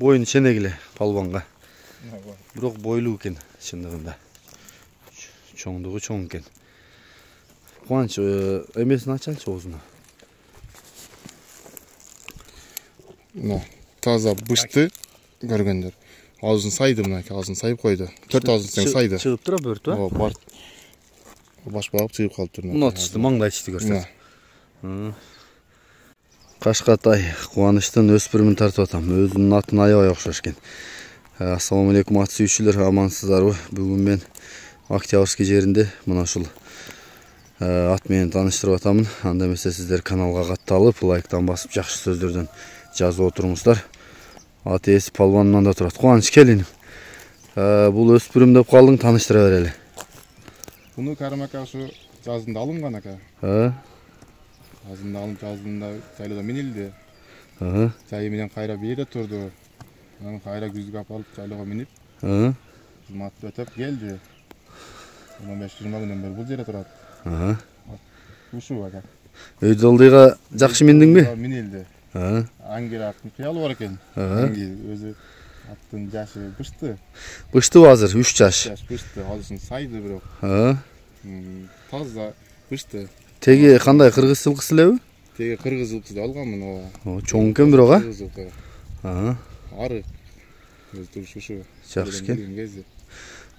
Boyun çenegile palvanға. Бирок бойлуу экен чындыгында. Чоңдугу чоң экен. Кубаныч эмесин ачалчы оозуну. Таза бышты көргөндөр. Аузун сайды мынакей, аузун сайып койду. 4 аузун тең сайды. Чыгып тура бөртү, а? Бар. Баш багып чыгып калыптыр. Мына тышты, маңдай тышты көрсөт. Кашкатай Кубанычтын өспүрүмүн тартып атам. Өзүнүн атын аябай окшош экен. Ассаламу алейкум ат сүйүүчүлөр, амансыздарбы? Бүгүн мен Октябрьский жеринде мына ушул ат менен тааныштырып атамын. Анда эмесе сиздер каналга катталып, лайктан басып, жакшы сөздөрдөн жазып отуруңуздар. Ат ээси палванынан да турат. Кубаныч келин. Бул өспүрүм деп калдың, тааныштыра берели. Буну Карим ака ушу жазында алынган ака. Жазында алынып, жазында жайлоодо минилди. Жайы менен кайра бери турду. Анан кайра күзгү алып жайлоого минип, кызмат өтөп келди. 15-20 күндөн бери бул жерде турат. Ушу ака. Өйдө ылдыйга жакшы миндиңби? Минилди. Аңгир аттын кыялы бар экен. Аңгир өзү аттын жашы бышты. Быштыбы азыр 3 жаш. Бышты, азырсын сайды бирок. Таза бышты. Теги кандай кыргыз жылкысы элеби? Теги кыргыз жылкысы алганмын. Чоң экен бирок, Кыргыз жылкы. Ары. Өзү ушу. Жакшы экен.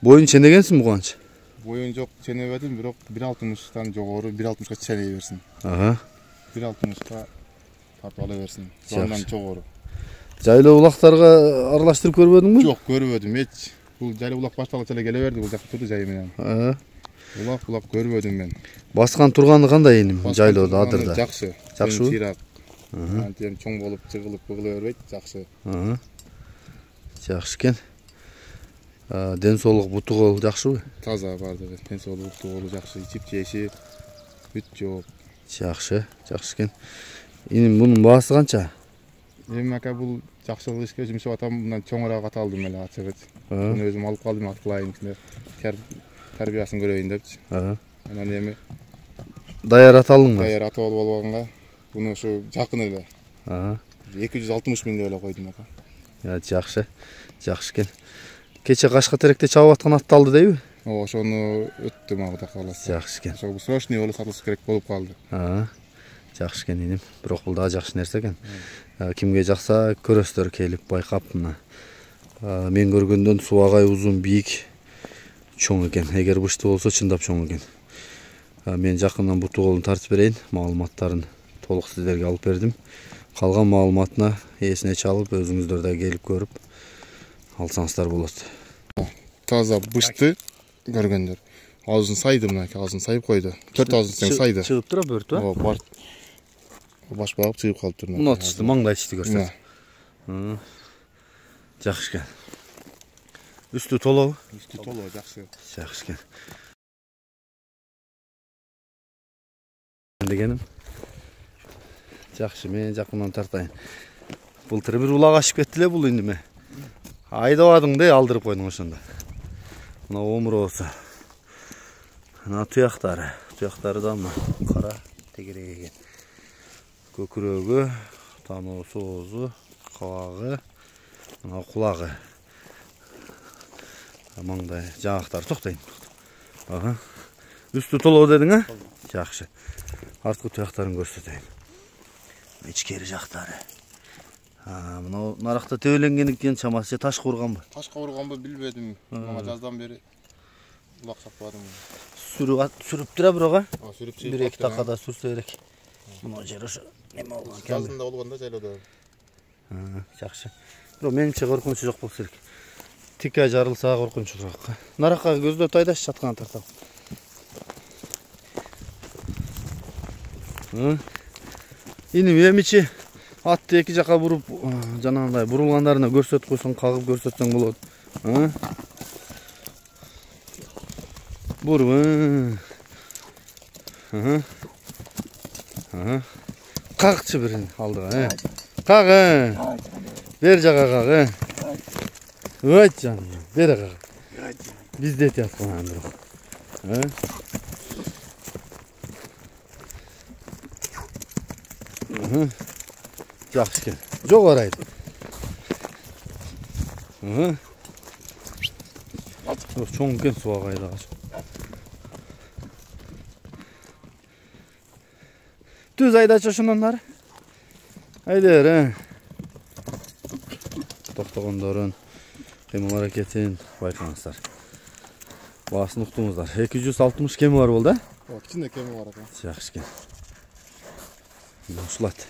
Боюн ченегенсиңби Кубаныч? Боюн жок, ченебедим, бирок 1.60-тан жогору 1.60га ченей берсин. 1.60га тартып ала берсин. Сондан жогору. Жайлоо улактарга аралаштырып көрбөдүңбү? Жок, көрбөдүм. Эч. Бул жайлоо улак башталгача эле келе берди, бул жакта турду жайы менен. Улак көрбөдүм мен. Баскан турганы кандай эним жайлоодо адырда? Жакшы. Жакшыбы? Чыйрак. Антем чоң болуп жыгылып кыгыла бербейт, жакшы. Жакшы экен. Ден соолук буту кол жакшыбы? Таза бардыгы. Ден соолук буту колу жакшы, ичип жеши бүт жок. Жакшы экен. Иним бунун баасы канча? Эми ака бул жакшылык ишке жумшап атам, мындан чоңураак ат алдым эле ачыгы. Муну өзүм алып калдым, ат кылайын деп. Тарбиясын көрөйүн депчи. Анан эми даяр ат алдыңбы? Даяр ат алып алганга, буну ушу жакын эле. 260 миң деп эле койдум ака. Жакшы экен. Кече Кашка теректе чабып аткан атты алды дейби? Ошону өттүм абыда каласы. Жакшы экен. Ошо срочный болуп сатылыш керек болуп калды. Жакшы экен иним. Бирок бул дагы жакшы нерсе экен. Кимге жакса көрөсүздөр келип байкап мына. Мен көргөндөн субагай узун, бийик, чоң экен. Эгер бышты болсо чындап чоң экен. Мен жакындан буту колун тартып берейин. Маалыматтарын толук сиздерге алып бердим. Калган маалыматына эсине чалып, өзүңүздөр да келип көрүп алсаңыздар болот. Таза бышты көргөндөр. Аузун сайды мынакей, аузун сайып койду. 4 аузун тең сайды. Чыгып тура бөртү, а? Бар. Баш багып чыгып калыптыр. Мына тышты, маңдай тышты көрсөт. Жакшы экен. Үстү толобу? Үстү толоо, жакшы. Жакшы экен. Дегеним. Жакшы, мен жакындан тартайын. Былтыр бир улак ашып кетти эле бул индиме. Айдабадың дей, алдырып койдуң ошондо. Мына омуроосу. Мына туяктары да мына кара тегерек экен. Көкүрөгү, таноосу, оозу, кабагы, мына кулагы. Маңдай жаактар токтойн. Үстү толоо дедиң, а? Жакшы. Арткы туяктарын көрсөтөйүн. Ичкери жактары. Мына наракта төбөлөнгендиктен чамасы ташка урганбы? Ташка урганбы билбедим. Мага жаздан бери улак сакпадым. Сүрүп тура бирок, а? Сүрүп бир эки такада сүрсө керек. Мына жер ошо неме болгон экен. Жазында болгондо жайлоодо. Жакшы. Бирок менимче коркунучу жок болсо керек. Тикке жарылса коркунучураак. Наракка көздөп тайдаш жаткан тартам. Иним эмичи атты эки жака буруп, жанагындай бурулгандарына көрсөтүп койсоң, кагып көрсөтсөң болот. Буруп. Какчы бирин алдыга, Кагы. Бер жага кагы. Ой жаным, бер кагы. Бизде жаткан бирок. Жакшы экен. Жогорайды. Hı. Yok, çoğun ken suğa kaydı ağaç. Düz ayda açışın onları. Haydi he. Toktogondorun kıymal hareketin baykanızlar. Basını uqtumuzlar. 260 kemi var oldu. Bak içinde kemi var. Yaxşı ken. Uşlat.